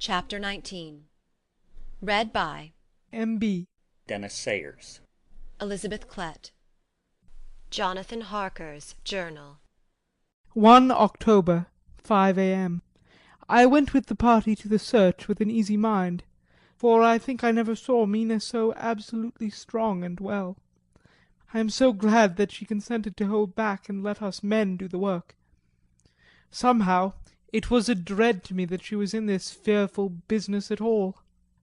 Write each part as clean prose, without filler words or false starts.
Chapter 19. Read by M.B. Dennis Sayers. Elizabeth Klett. Jonathan Harker's Journal. 1 October, 5 a.m. I went with the party to the search with an easy mind, for I think I never saw Mina so absolutely strong and well. I am so glad that she consented to hold back and let us men do the work. Somehow it was a dread to me that she was in this fearful business at all.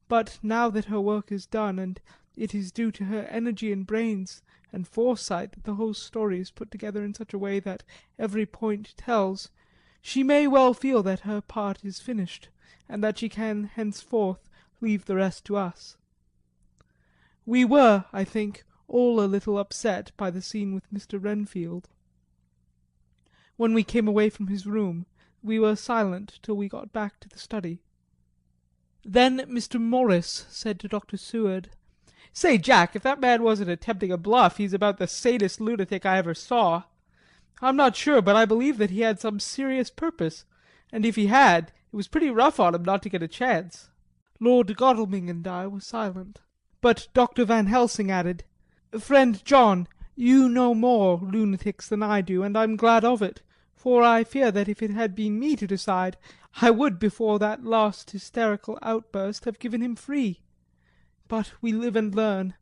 But now that her work is done, and it is due to her energy and brains and foresight that the whole story is put together in such a way that every point tells, she may well feel that her part is finished, and that she can henceforth leave the rest to us. We were, I think, all a little upset by the scene with Mr. Renfield. When we came away from his room we were silent till we got back to the study. Then Mr. Morris said to Dr. Seward, "Say, Jack, if that man wasn't attempting a bluff, he's about the sanest lunatic I ever saw. I'm not sure, but I believe that he had some serious purpose, and if he had, it was pretty rough on him not to get a chance." Lord Godalming and I were silent. But Dr. Van Helsing added, "Friend John, you know more lunatics than I do, and I'm glad of it, for I fear that if it had been me to decide, I would, before that last hysterical outburst, have given him free. But we live and learn,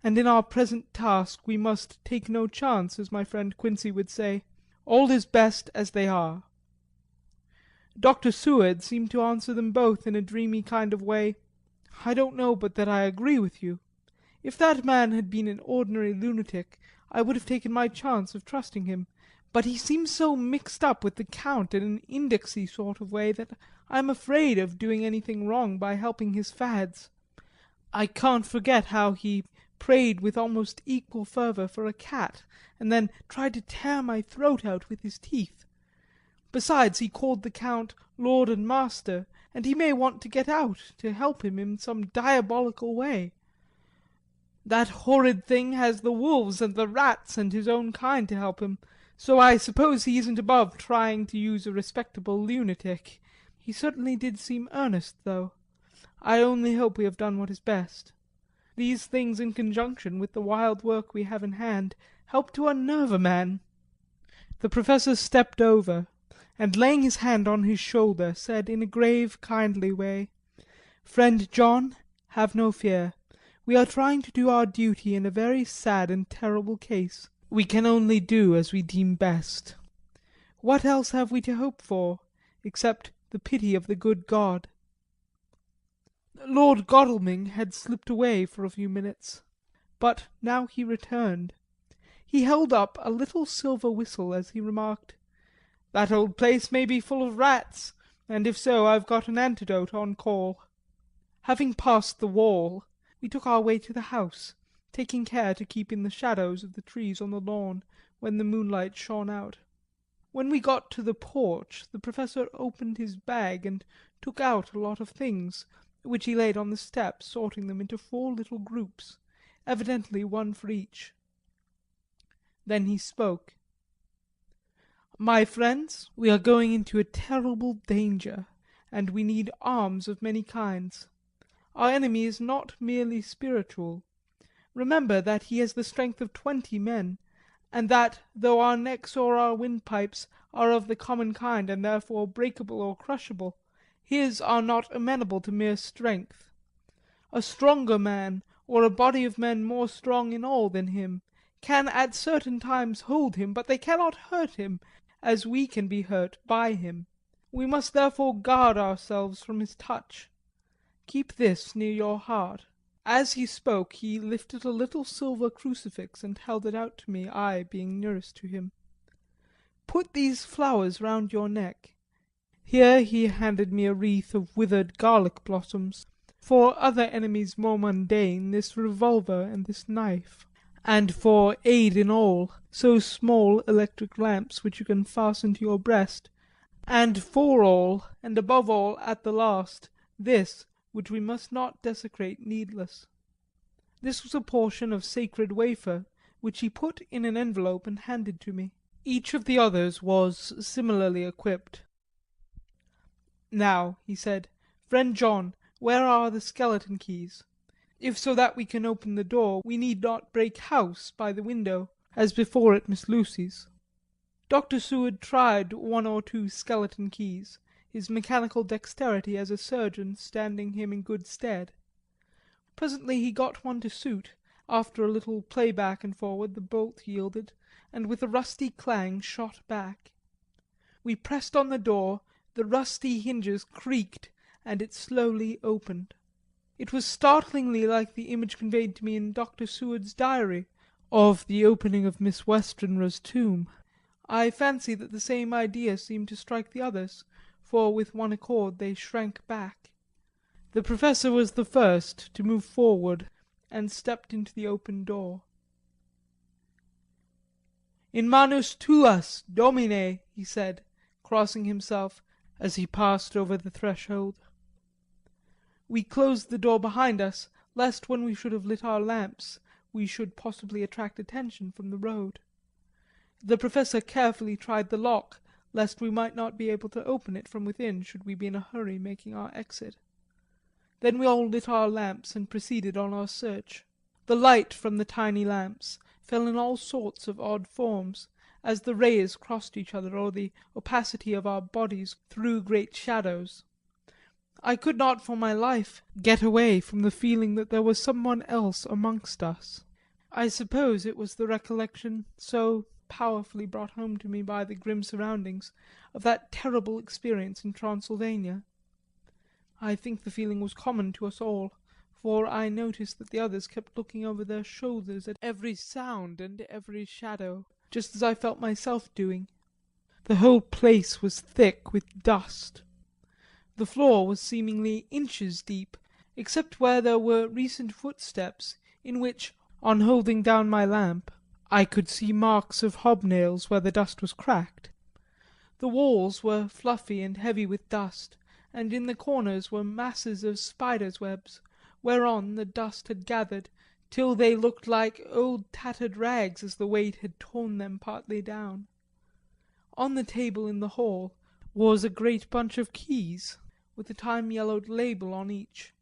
and in our present task we must take no chance, as my friend Quincey would say. All is best as they are." Dr. Seward seemed to answer them both in a dreamy kind of way. "I don't know but that I agree with you. If that man had been an ordinary lunatic I would have taken my chance of trusting him, but he seems so mixed up with the Count in an indexy sort of way that I'm afraid of doing anything wrong by helping his fads. I can't forget how he prayed with almost equal fervour for a cat, and then tried to tear my throat out with his teeth. Besides, he called the Count Lord and Master, and he may want to get out to help him in some diabolical way. That horrid thing has the wolves and the rats and his own kind to help him, so I suppose he isn't above trying to use a respectable lunatic. He certainly did seem earnest, though. I only hope we have done what is best. These things in conjunction with the wild work we have in hand help to unnerve a man." The Professor stepped over, and laying his hand on his shoulder said in a grave kindly way, "Friend John, have no fear. We are trying to do our duty in a very sad and terrible case. We can only do as we deem best. What else have we to hope for, except the pity of the good God?" Lord Godalming had slipped away for a few minutes, but now he returned. He held up a little silver whistle as he remarked, "That old place may be full of rats, and if so I've got an antidote on call." Having passed the wall, we took our way to the house, taking care to keep in the shadows of the trees on the lawn when the moonlight shone out. When we got to the porch the Professor opened his bag and took out a lot of things, which he laid on the step, sorting them into 4 little groups, evidently one for each. Then he spoke. "My friends, we are going into a terrible danger, and we need arms of many kinds. Our enemy is not merely spiritual. Remember that he has the strength of 20 men, and that though our necks or our windpipes are of the common kind and therefore breakable or crushable, his are not amenable to mere strength. A stronger man, or a body of men more strong in all than him, can at certain times hold him, but they cannot hurt him as we can be hurt by him. We must therefore guard ourselves from his touch. Keep this near your heart." As he spoke he lifted a little silver crucifix and held it out to me, I being nearest to him. "Put these flowers round your neck." Here he handed me a wreath of withered garlic blossoms, for other enemies more mundane this revolver and this knife, and for aid in all, so small electric lamps which you can fasten to your breast, and for all, and above all at the last, this, which we must not desecrate needless. This was a portion of sacred wafer, which he put in an envelope and handed to me. Each of the others was similarly equipped. "Now," he said, "Friend John, where are the skeleton keys? If so that we can open the door, we need not break house by the window, as before at Miss Lucy's." Dr. Seward tried one or two skeleton keys, his mechanical dexterity as a surgeon standing him in good stead. Presently he got one to suit, after a little play back and forward the bolt yielded, and with a rusty clang shot back. We pressed on the door, the rusty hinges creaked, and it slowly opened. It was startlingly like the image conveyed to me in Dr. Seward's diary of the opening of Miss Westenra's tomb. I fancy that the same idea seemed to strike the others, for with one accord they shrank back. The Professor was the first to move forward and stepped into the open door. "In manus tuas, Domine," he said, crossing himself as he passed over the threshold. We closed the door behind us, lest when we should have lit our lamps we should possibly attract attention from the road. The Professor carefully tried the lock, lest we might not be able to open it from within should we be in a hurry making our exit. Then we all lit our lamps and proceeded on our search. The light from the tiny lamps fell in all sorts of odd forms, as the rays crossed each other or the opacity of our bodies threw great shadows. I could not for my life get away from the feeling that there was someone else amongst us. I suppose it was the recollection, so powerfully brought home to me by the grim surroundings, of that terrible experience in Transylvania. I think the feeling was common to us all, for I noticed that the others kept looking over their shoulders at every sound and every shadow, just as I felt myself doing. The whole place was thick with dust. The floor was seemingly inches deep, except where there were recent footsteps in which, on holding down my lamp, I could see marks of hobnails where the dust was cracked. The walls were fluffy and heavy with dust, and in the corners were masses of spiders' webs, whereon the dust had gathered till they looked like old tattered rags as the weight had torn them partly down. On the table in the hall was a great bunch of keys, with a time-yellowed label on each.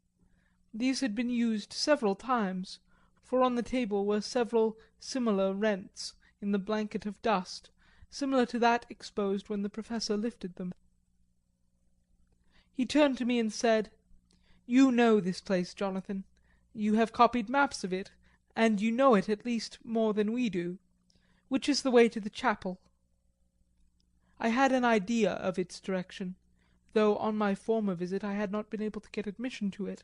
These had been used several times, for on the table were several similar rents in the blanket of dust, similar to that exposed when the Professor lifted them. He turned to me and said, "You know this place, Jonathan. You have copied maps of it, and you know it at least more than we do. Which is the way to the chapel?" I had an idea of its direction, though on my former visit I had not been able to get admission to it,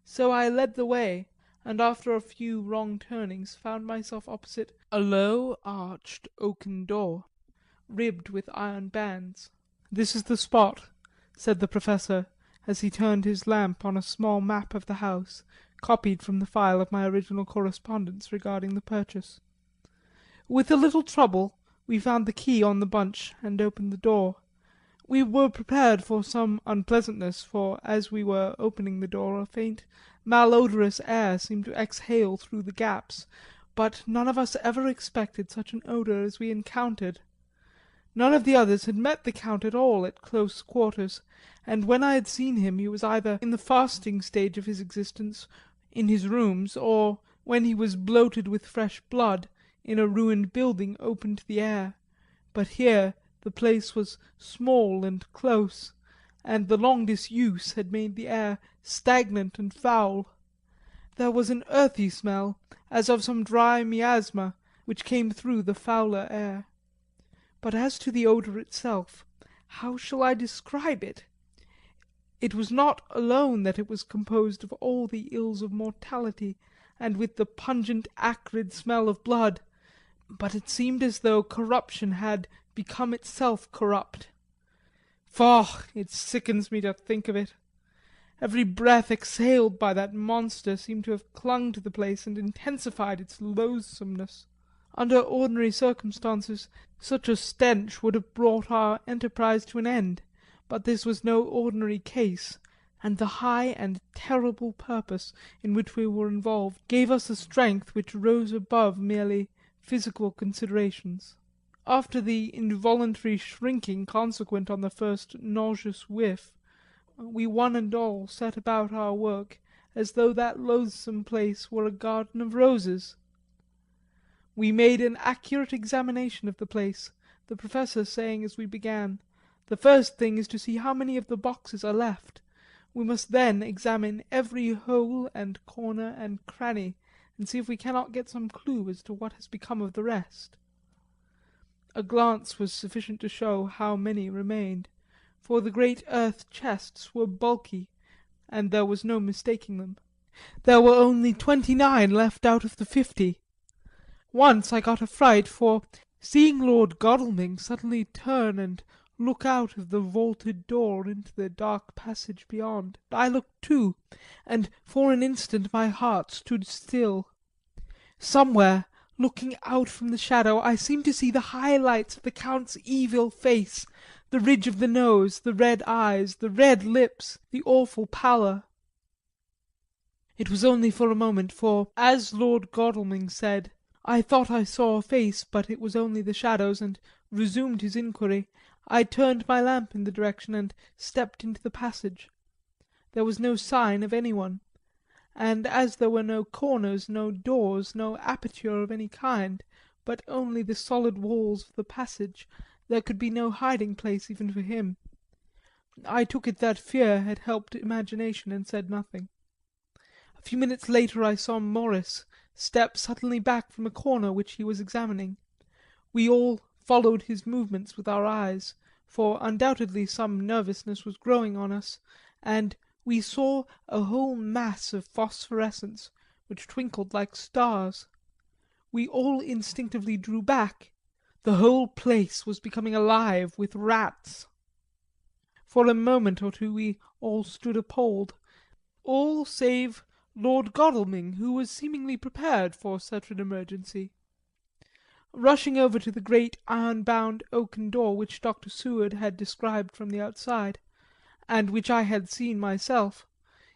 so I led the way, and after a few wrong turnings found myself opposite a low arched oaken door, ribbed with iron bands. "This is the spot," said the Professor, as he turned his lamp on a small map of the house, copied from the file of my original correspondence regarding the purchase. With a little trouble we found the key on the bunch and opened the door. We were prepared for some unpleasantness, for as we were opening the door a faint malodorous air seemed to exhale through the gaps, but none of us ever expected such an odour as we encountered. None of the others had met the Count at all at close quarters, and when I had seen him he was either in the fasting stage of his existence in his rooms, or, when he was bloated with fresh blood, in a ruined building open to the air. But here the place was small and close, and the long disuse had made the air stagnant and foul. There was an earthy smell, as of some dry miasma, which came through the fouler air. But as to the odour itself, how shall I describe it? It was not alone that it was composed of all the ills of mortality, and with the pungent acrid smell of blood, but it seemed as though corruption had become itself corrupt. Faugh! It sickens me to think of it. Every breath exhaled by that monster seemed to have clung to the place and intensified its loathsomeness. Under ordinary circumstances such a stench would have brought our enterprise to an end, but this was no ordinary case, and the high and terrible purpose in which we were involved gave us a strength which rose above merely physical considerations. After the involuntary shrinking consequent on the first nauseous whiff, we one and all set about our work as though that loathsome place were a garden of roses. We made an accurate examination of the place, the Professor saying as we began, "The first thing is to see how many of the boxes are left. We must then examine every hole and corner and cranny, and see if we cannot get some clue as to what has become of the rest." A glance was sufficient to show how many remained, for the great earth chests were bulky, and there was no mistaking them. There were only 29 left out of the 50. Once I got a fright, for seeing Lord Godalming suddenly turn and look out of the vaulted door into the dark passage beyond, I looked too, and for an instant my heart stood still. Somewhere, looking out from the shadow, I seemed to see the high lights of the Count's evil face, the ridge of the nose, the red eyes, the red lips, the awful pallor. It was only for a moment, for, as Lord Godalming said, I thought I saw a face, but it was only the shadows, and resumed his inquiry. I turned my lamp in the direction and stepped into the passage. There was no sign of anyone, and as there were no corners, no doors, no aperture of any kind, but only the solid walls of the passage, there could be no hiding place even for him. I took it that fear had helped imagination and said nothing. A few minutes later I saw Morris step suddenly back from a corner which he was examining. We all followed his movements with our eyes, for undoubtedly some nervousness was growing on us, and we saw a whole mass of phosphorescence which twinkled like stars. We all instinctively drew back. The whole place was becoming alive with rats. For a moment or two we all stood appalled, all save Lord Godalming, who was seemingly prepared for such an emergency. Rushing over to the great iron-bound oaken door which Dr. Seward had described from the outside, and which I had seen myself,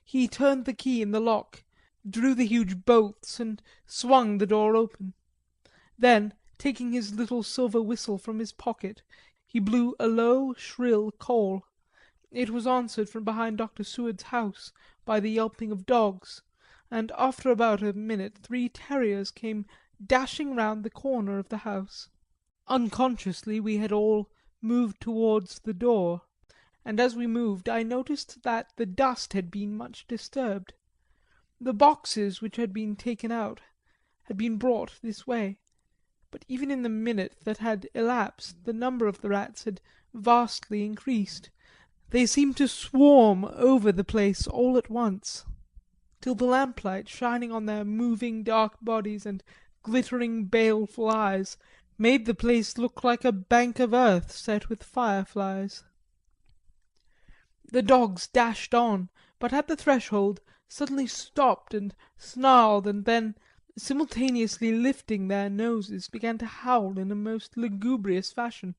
he turned the key in the lock, drew the huge bolts and swung the door open. Then, taking his little silver whistle from his pocket, he blew a low, shrill call. It was answered from behind Dr. Seward's house by the yelping of dogs, and after about a minute 3 terriers came dashing round the corner of the house. Unconsciously we had all moved towards the door, and as we moved I noticed that the dust had been much disturbed. The boxes which had been taken out had been brought this way, but even in the minute that had elapsed the number of the rats had vastly increased. They seemed to swarm over the place all at once, till the lamplight shining on their moving dark bodies and glittering baleful eyes made the place look like a bank of earth set with fireflies. The dogs dashed on, but at the threshold suddenly stopped and snarled, and then, simultaneously lifting their noses, began to howl in a most lugubrious fashion.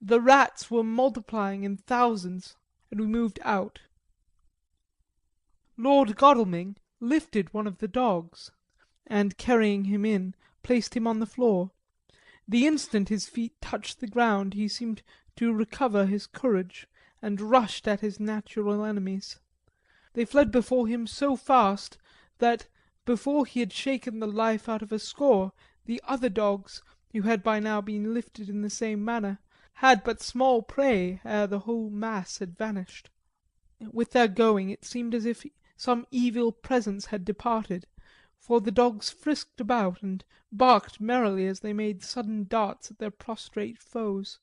The rats were multiplying in thousands, and we moved out. Lord Godalming lifted one of the dogs, and carrying him in, placed him on the floor. The instant his feet touched the ground he seemed to recover his courage, and rushed at his natural enemies. They fled before him so fast that, before he had shaken the life out of a score, the other dogs, who had by now been lifted in the same manner, had but small prey ere the whole mass had vanished. With their going it seemed as if some evil presence had departed, for the dogs frisked about and barked merrily as they made sudden darts at their prostrate foes,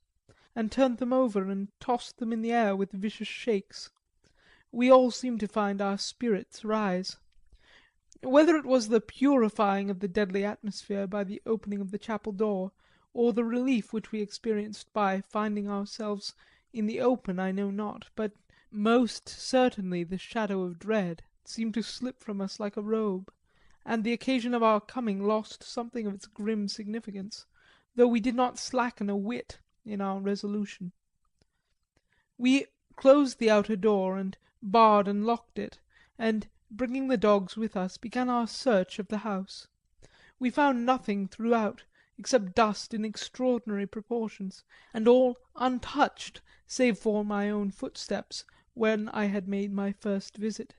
and turned them over and tossed them in the air with vicious shakes. We all seemed to find our spirits rise. Whether it was the purifying of the deadly atmosphere by the opening of the chapel door, or the relief which we experienced by finding ourselves in the open, I know not, but most certainly the shadow of dread seemed to slip from us like a robe, and the occasion of our coming lost something of its grim significance, though we did not slacken a whit in our resolution. We closed the outer door and barred and locked it, and, bringing the dogs with us, began our search of the house. We found nothing throughout except dust in extraordinary proportions, and all untouched save for my own footsteps, when I had made my first visit.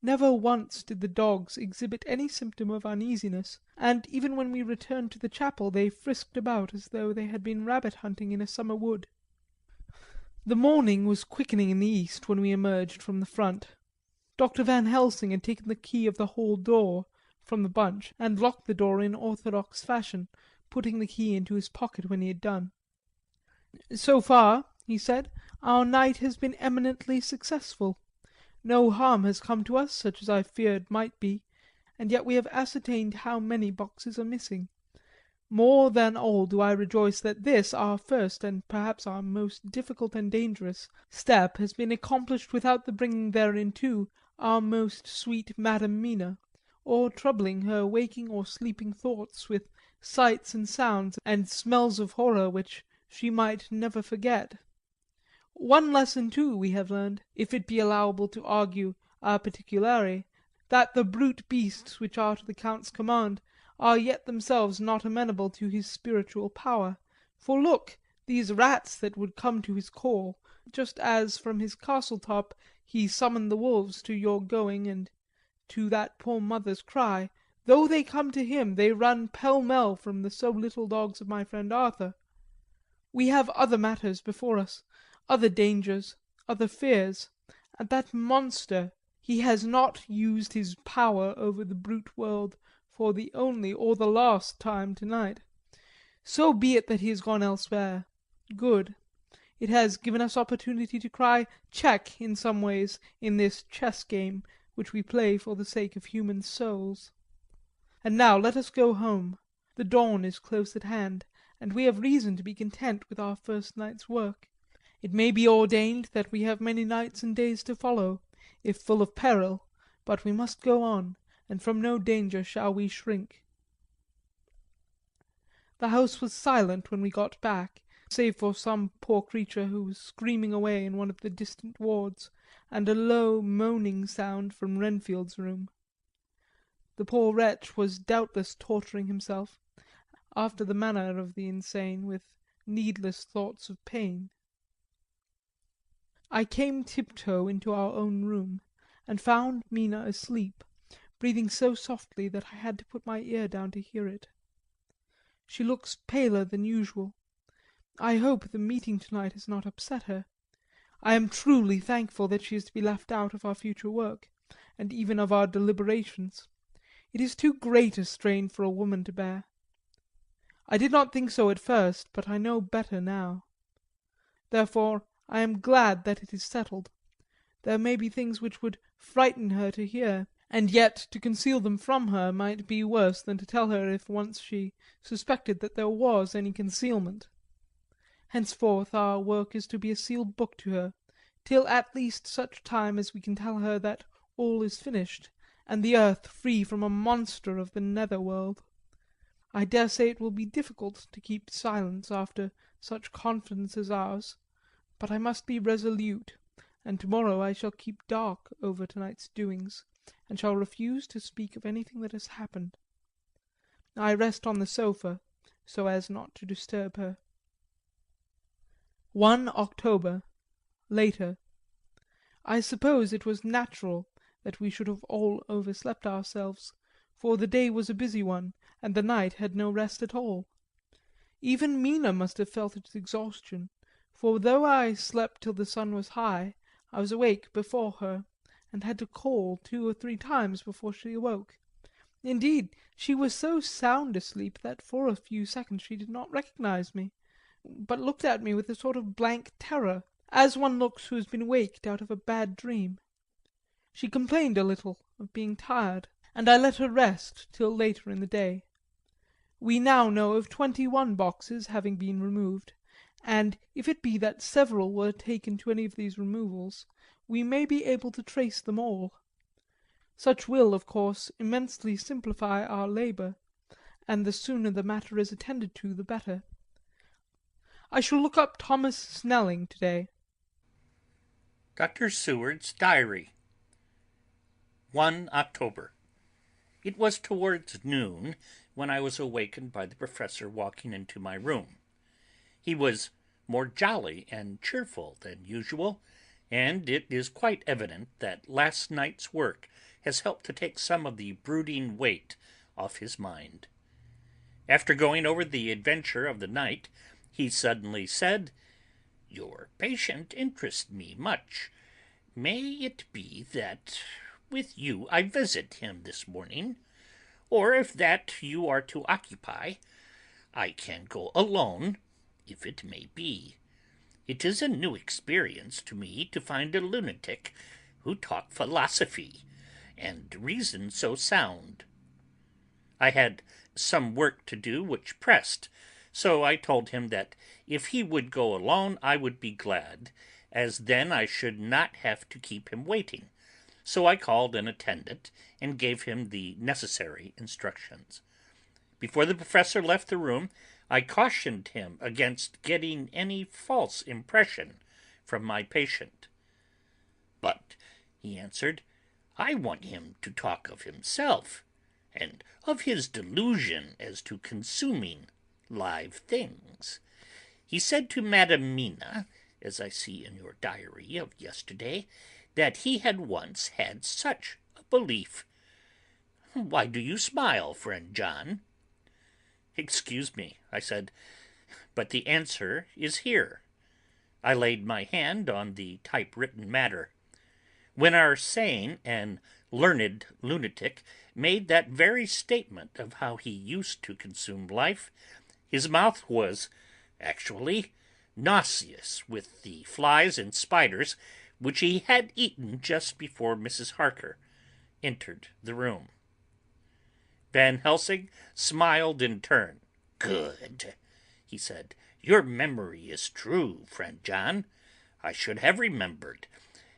Never once did the dogs exhibit any symptom of uneasiness, and even when we returned to the chapel they frisked about as though they had been rabbit hunting in a summer wood. The morning was quickening in the east when we emerged from the front. Dr. Van Helsing had taken the key of the hall door from the bunch and locked the door in orthodox fashion, putting the key into his pocket when he had done. "So far," he said, "our night has been eminently successful. No harm has come to us, such as I feared might be, and yet we have ascertained how many boxes are missing. More than all do I rejoice that this, our first and perhaps our most difficult and dangerous step has been accomplished without the bringing thereinto our most sweet Madam Mina, or troubling her waking or sleeping thoughts with sights and sounds and smells of horror which she might never forget. One lesson too we have learned, if it be allowable to argue a particulari, that the brute beasts which are to the Count's command are yet themselves not amenable to his spiritual power. For look, these rats that would come to his call, just as from his castle top he summoned the wolves to your going and to that poor mother's cry, though they come to him they run pell-mell from the so little dogs of my friend Arthur. We have other matters before us, other dangers, other fears, and that monster, he has not used his power over the brute world for the only or the last time tonight. So be it that he has gone elsewhere. Good. It has given us opportunity to cry check in some ways in this chess game which we play for the sake of human souls. And now let us go home. The dawn is close at hand, and we have reason to be content with our first night's work. It may be ordained that we have many nights and days to follow, if full of peril, but we must go on, and from no danger shall we shrink. The house was silent when we got back, save for some poor creature who was screaming away in one of the distant wards, and a low moaning sound from Renfield's room. The poor wretch was doubtless torturing himself, after the manner of the insane, with needless thoughts of pain. I came tiptoe into our own room, and found Mina asleep, breathing so softly that I had to put my ear down to hear it. She looks paler than usual. I hope the meeting tonight has not upset her. I am truly thankful that she is to be left out of our future work, and even of our deliberations. It is too great a strain for a woman to bear. I did not think so at first, but I know better now. Therefore I am glad that it is settled. There may be things which would frighten her to hear, and yet to conceal them from her might be worse than to tell her if once she suspected that there was any concealment. Henceforth our work is to be a sealed book to her, till at least such time as we can tell her that all is finished, and the earth free from a monster of the nether world. I dare say it will be difficult to keep silence after such confidence as ours, but I must be resolute, and tomorrow I shall keep dark over tonight's doings, and shall refuse to speak of anything that has happened. I rest on the sofa, so as not to disturb her. 1 October, later. I suppose it was natural that we should have all overslept ourselves, for the day was a busy one, and the night had no rest at all. Even Mina must have felt its exhaustion, for though I slept till the sun was high, I was awake before her, and had to call 2 or 3 times before she awoke. Indeed, she was so sound asleep that for a few seconds she did not recognise me, but looked at me with a sort of blank terror, as one looks who has been waked out of a bad dream. She complained a little of being tired, and I let her rest till later in the day. We now know of 21 boxes having been removed, and if it be that several were taken to any of these removals, we may be able to trace them all. Such will, of course, immensely simplify our labour, and the sooner the matter is attended to the better. I shall look up Thomas Snelling to-day. Dr. Seward's Diary. 1 October. It was towards noon when I was awakened by the Professor walking into my room. He was more jolly and cheerful than usual, and it is quite evident that last night's work has helped to take some of the brooding weight off his mind. After going over the adventure of the night, he suddenly said, "Your patient interests me much. May it be that with you I visit him this morning? Or if that you are to occupy, I can go alone, if it may be. It is a new experience to me to find a lunatic who talk philosophy and reason so sound." I had some work to do which pressed, so I told him that if he would go alone I would be glad, as then I should not have to keep him waiting. So I called an attendant and gave him the necessary instructions. Before the professor left the room, I cautioned him against getting any false impression from my patient. "But," he answered, "I want him to talk of himself, and of his delusion as to consuming live things. He said to Madam Mina, as I see in your diary of yesterday, that he had once had such a belief. Why do you smile, friend John?" "Excuse me," I said, "but the answer is here." I laid my hand on the typewritten matter. When our sane and learned lunatic made that very statement of how he used to consume life, his mouth was actually nauseous with the flies and spiders which he had eaten just before Mrs. Harker entered the room. Van Helsing smiled in turn. "Good," he said. "Your memory is true, friend John. I should have remembered.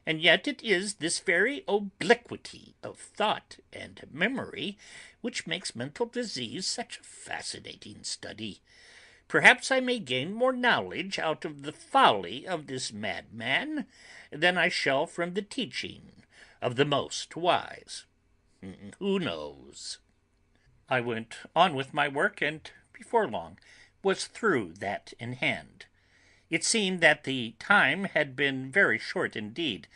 And yet it is this very obliquity of thought and memory which makes mental disease such a fascinating study. Perhaps I may gain more knowledge out of the folly of this madman than I shall from the teaching of the most wise. Who knows?" I went on with my work, and before long was through that in hand. It seemed that the time had been very short indeed,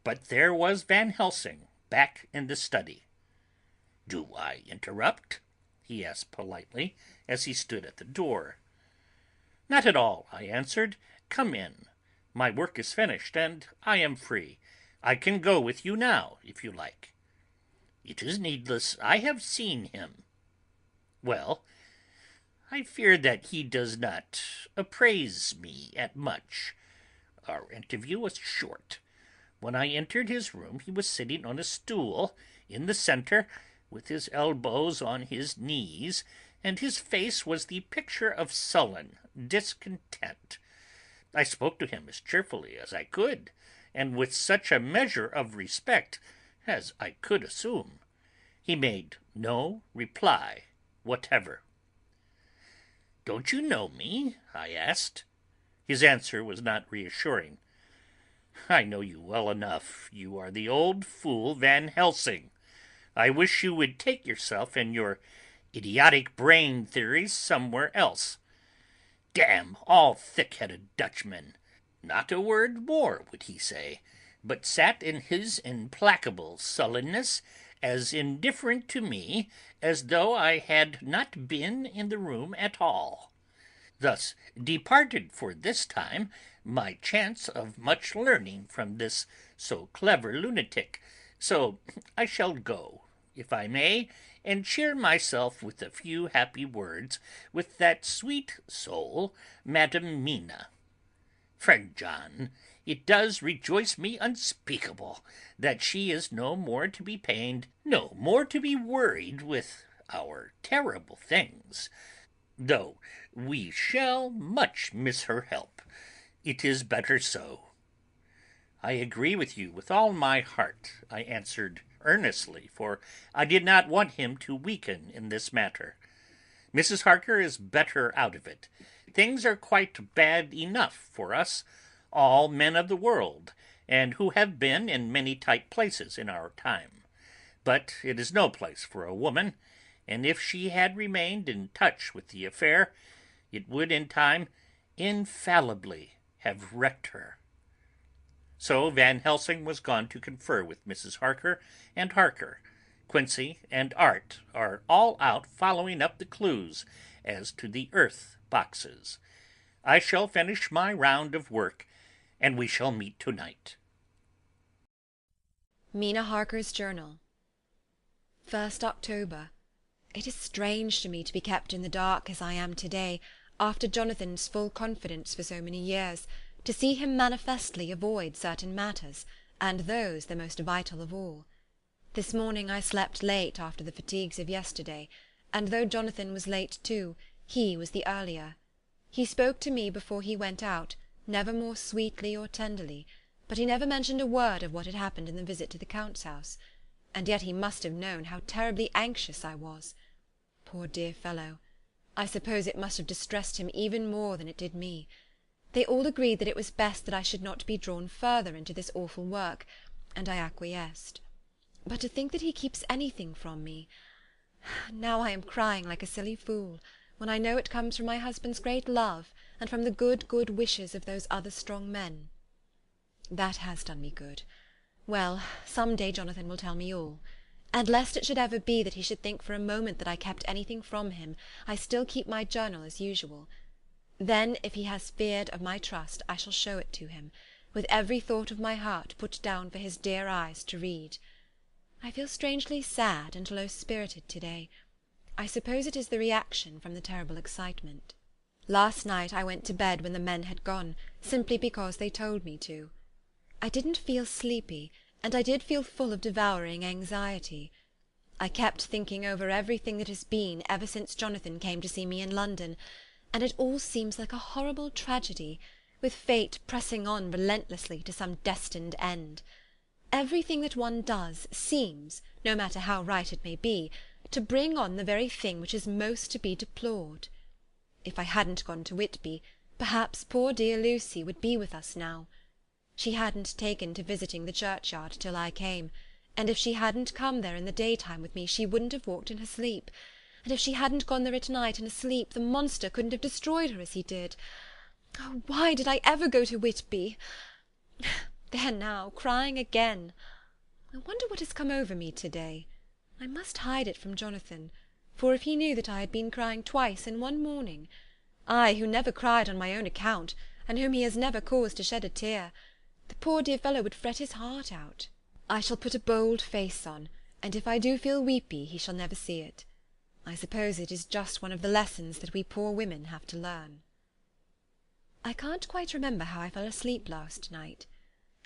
but there was Van Helsing back in the study. "Do I interrupt?" he asked politely as he stood at the door. "Not at all," I answered. "Come in. My work is finished, and I am free. I can go with you now, if you like." "It is needless. I have seen him." "Well, I fear that he does not appraise me at much. Our interview was short. When I entered his room he was sitting on a stool in the centre, with his elbows on his knees, and his face was the picture of sullen discontent. I spoke to him as cheerfully as I could, and with such a measure of respect as I could assume. He made no reply whatever. "Don't you know me?" I asked. His answer was not reassuring. "I know you well enough. You are the old fool Van Helsing. I wish you would take yourself and your idiotic brain theories somewhere else. Damn all thick-headed Dutchmen." Not a word more would he say, but sat in his implacable sullenness, as indifferent to me as though I had not been in the room at all. Thus departed for this time my chance of much learning from this so clever lunatic, so I shall go, if I may, and cheer myself with a few happy words with that sweet soul, Madam Mina. Friend John, it does rejoice me unspeakable that she is no more to be pained, no more to be worried with our terrible things, though we shall much miss her help. It is better so." "I agree with you with all my heart," I answered earnestly, for I did not want him to weaken in this matter. "Mrs. Harker is better out of it. Things are quite bad enough for us, all men of the world, and who have been in many tight places in our time. But it is no place for a woman, and if she had remained in touch with the affair, it would in time infallibly have wrecked her." So Van Helsing was gone to confer with Mrs. Harker and Harker. Quincey and Art are all out following up the clues as to the earth boxes. I shall finish my round of work, and we shall meet tonight. Mina Harker's Journal. 1st October. It is strange to me to be kept in the dark as I am to-day, after Jonathan's full confidence for so many years, to see him manifestly avoid certain matters, and those the most vital of all. This morning I slept late after the fatigues of yesterday, and though Jonathan was late too, he was the earlier. He spoke to me before he went out, never more sweetly or tenderly, but he never mentioned a word of what had happened in the visit to the Count's house. And yet he must have known how terribly anxious I was. Poor dear fellow! I suppose it must have distressed him even more than it did me. They all agreed that it was best that I should not be drawn further into this awful work, and I acquiesced. But to think that he keeps anything from me! Now I am crying like a silly fool, when I know it comes from my husband's great love, and from the good wishes of those other strong men. That has done me good. Well, some day Jonathan will tell me all. And lest it should ever be that he should think for a moment that I kept anything from him, I still keep my journal as usual. Then, if he has feared of my trust, I shall show it to him, with every thought of my heart put down for his dear eyes to read. I feel strangely sad and low-spirited to-day. I suppose it is the reaction from the terrible excitement. Last night I went to bed when the men had gone, simply because they told me to. I didn't feel sleepy, and I did feel full of devouring anxiety. I kept thinking over everything that has been ever since Jonathan came to see me in London, and it all seems like a horrible tragedy, with fate pressing on relentlessly to some destined end. Everything that one does seems, no matter how right it may be, to bring on the very thing which is most to be deplored. If I hadn't gone to Whitby, perhaps poor dear Lucy would be with us now. She hadn't taken to visiting the churchyard till I came, and if she hadn't come there in the daytime with me she wouldn't have walked in her sleep, and if she hadn't gone there at night in her sleep the monster couldn't have destroyed her as he did. Oh, why did I ever go to Whitby? There now, crying again. I wonder what has come over me to-day. I must hide it from Jonathan, for if he knew that I had been crying twice in one morning, I, who never cried on my own account, and whom he has never caused to shed a tear, the poor dear fellow would fret his heart out. I shall put a bold face on, and if I do feel weepy he shall never see it. I suppose it is just one of the lessons that we poor women have to learn. I can't quite remember how I fell asleep last night.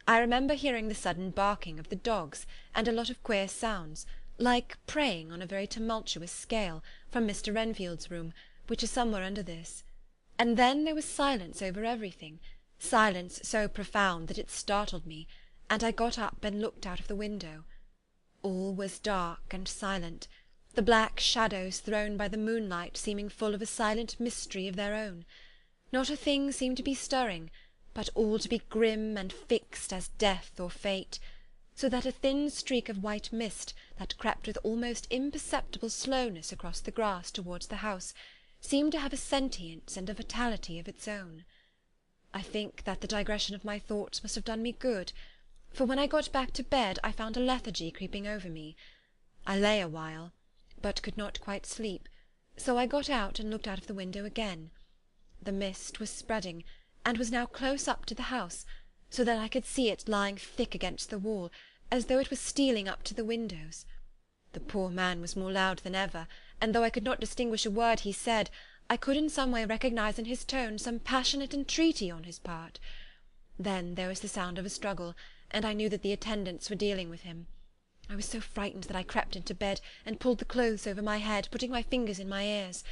I remember hearing the sudden barking of the dogs, and a lot of queer sounds, like praying on a very tumultuous scale, from Mr. Renfield's room, which is somewhere under this. And then there was silence over everything, silence so profound that it startled me, and I got up and looked out of the window. All was dark and silent, the black shadows thrown by the moonlight seeming full of a silent mystery of their own. Not a thing seemed to be stirring, but all to be grim and fixed as death or fate, so that a thin streak of white mist that crept with almost imperceptible slowness across the grass towards the house seemed to have a sentience and a vitality of its own. I think that the digression of my thoughts must have done me good, for when I got back to bed I found a lethargy creeping over me. I lay a while, but could not quite sleep, so I got out and looked out of the window again. The mist was spreading, and was now close up to the house, so that I could see it lying thick against the wall, as though it was stealing up to the windows. The poor man was more loud than ever, and though I could not distinguish a word he said, I could in some way recognise in his tone some passionate entreaty on his part. Then there was the sound of a struggle, and I knew that the attendants were dealing with him. I was so frightened that I crept into bed, and pulled the clothes over my head, putting my fingers in my ears.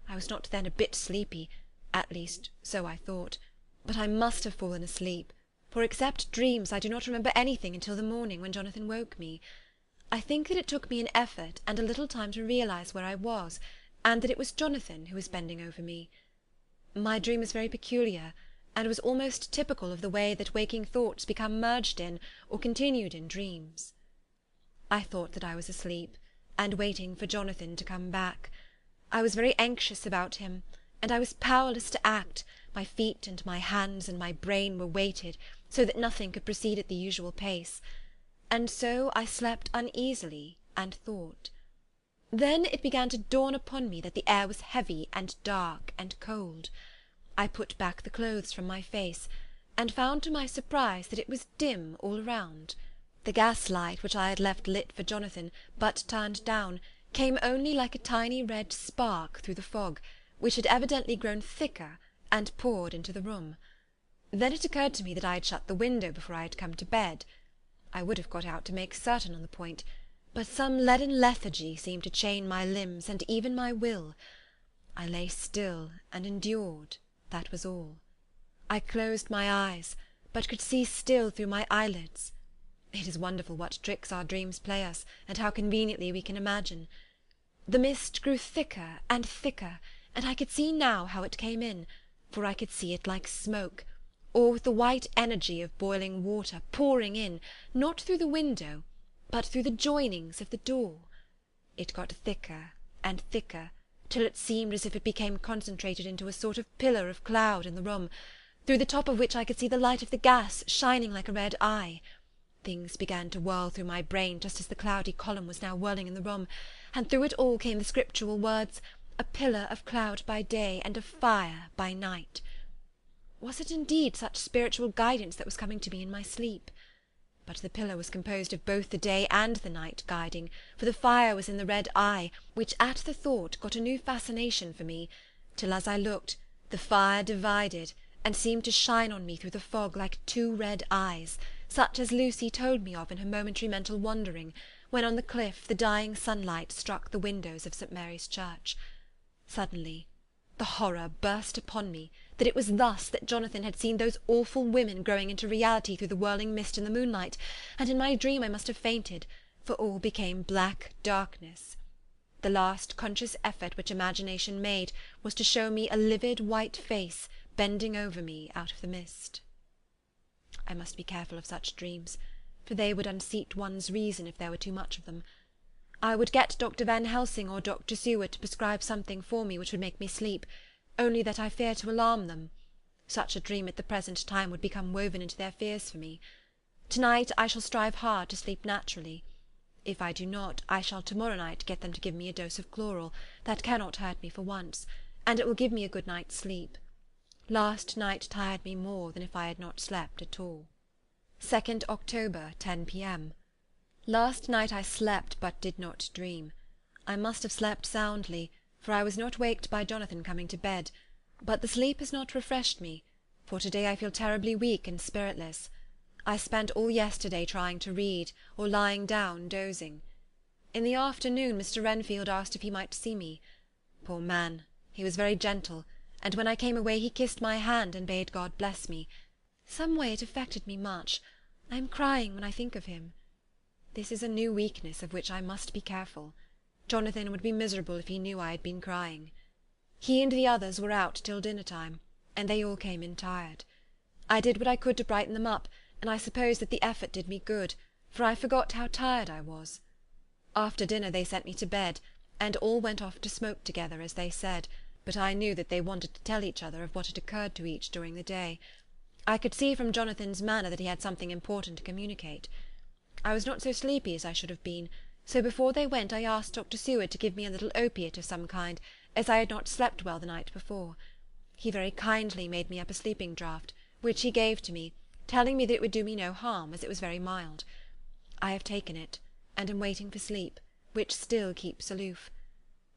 I was not then a bit sleepy, at least so I thought, but I must have fallen asleep, for except dreams I do not remember anything until the morning, when Jonathan woke me. I think that it took me an effort and a little time to realise where I was, and that it was Jonathan who was bending over me. My dream was very peculiar, and was almost typical of the way that waking thoughts become merged in or continued in dreams. I thought that I was asleep, and waiting for Jonathan to come back. I was very anxious about him, and I was powerless to act, My feet and my hands and my brain were weighted, so that nothing could proceed at the usual pace. And so I slept uneasily and thought. Then it began to dawn upon me that the air was heavy and dark and cold. I put back the clothes from my face, and found to my surprise that it was dim all around. The gas-light, which I had left lit for Jonathan, but turned down, came only like a tiny red spark through the fog, which had evidently grown thicker and poured into the room. Then it occurred to me that I had shut the window before I had come to bed. I would have got out to make certain on the point, but some leaden lethargy seemed to chain my limbs and even my will. I lay still and endured, that was all. I closed my eyes, but could see still through my eyelids. It is wonderful what tricks our dreams play us, and how conveniently we can imagine. The mist grew thicker and thicker, and I could see now how it came in, for I could see it like smoke, or with the white energy of boiling water pouring in, not through the window, but through the joinings of the door. It got thicker and thicker, till it seemed as if it became concentrated into a sort of pillar of cloud in the room, through the top of which I could see the light of the gas shining like a red eye. Things began to whirl through my brain just as the cloudy column was now whirling in the room, and through it all came the scriptural words, "A pillar of cloud by day and of fire by night." Was it indeed such spiritual guidance that was coming to me in my sleep? But the pillar was composed of both the day and the night guiding, for the fire was in the red eye, which at the thought got a new fascination for me, till as I looked, the fire divided, and seemed to shine on me through the fog like two red eyes, such as Lucy told me of in her momentary mental wandering, when on the cliff the dying sunlight struck the windows of St. Mary's Church. Suddenly the horror burst upon me that it was thus that Jonathan had seen those awful women growing into reality through the whirling mist in the moonlight, and in my dream I must have fainted, for all became black darkness. The last conscious effort which imagination made was to show me a livid white face bending over me out of the mist. I must be careful of such dreams, for they would unseat one's reason if there were too much of them. I would get Dr. Van Helsing or Dr. Seward to prescribe something for me which would make me sleep, only that I fear to alarm them. Such a dream at the present time would become woven into their fears for me. To-night I shall strive hard to sleep naturally. If I do not, I shall to-morrow night get them to give me a dose of chloral, that cannot hurt me for once, and it will give me a good night's sleep. Last night tired me more than if I had not slept at all. 2nd October, 10 p.m. Last night I slept but did not dream. I must have slept soundly, for I was not waked by Jonathan coming to bed, but the sleep has not refreshed me, for to-day I feel terribly weak and spiritless. I spent all yesterday trying to read, or lying down dozing. In the afternoon Mr. Renfield asked if he might see me. Poor man, he was very gentle, and when I came away he kissed my hand and bade God bless me. Some way it affected me much. I am crying when I think of him. This is a new weakness of which I must be careful. Jonathan would be miserable if he knew I had been crying. He and the others were out till dinner-time, and they all came in tired. I did what I could to brighten them up, and I suppose that the effort did me good, for I forgot how tired I was. After dinner they sent me to bed, and all went off to smoke together, as they said, but I knew that they wanted to tell each other of what had occurred to each during the day. I could see from Jonathan's manner that he had something important to communicate. I was not so sleepy as I should have been, so before they went I asked Dr. Seward to give me a little opiate of some kind, as I had not slept well the night before. He very kindly made me up a sleeping draught, which he gave to me, telling me that it would do me no harm, as it was very mild. I have taken it, and am waiting for sleep, which still keeps aloof.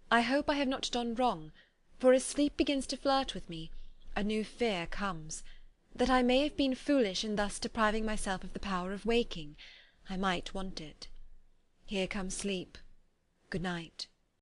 I hope I have not done wrong, for as sleep begins to flirt with me, a new fear comes, that I may have been foolish in thus depriving myself of the power of waking. I might want it. Here comes sleep. Good night.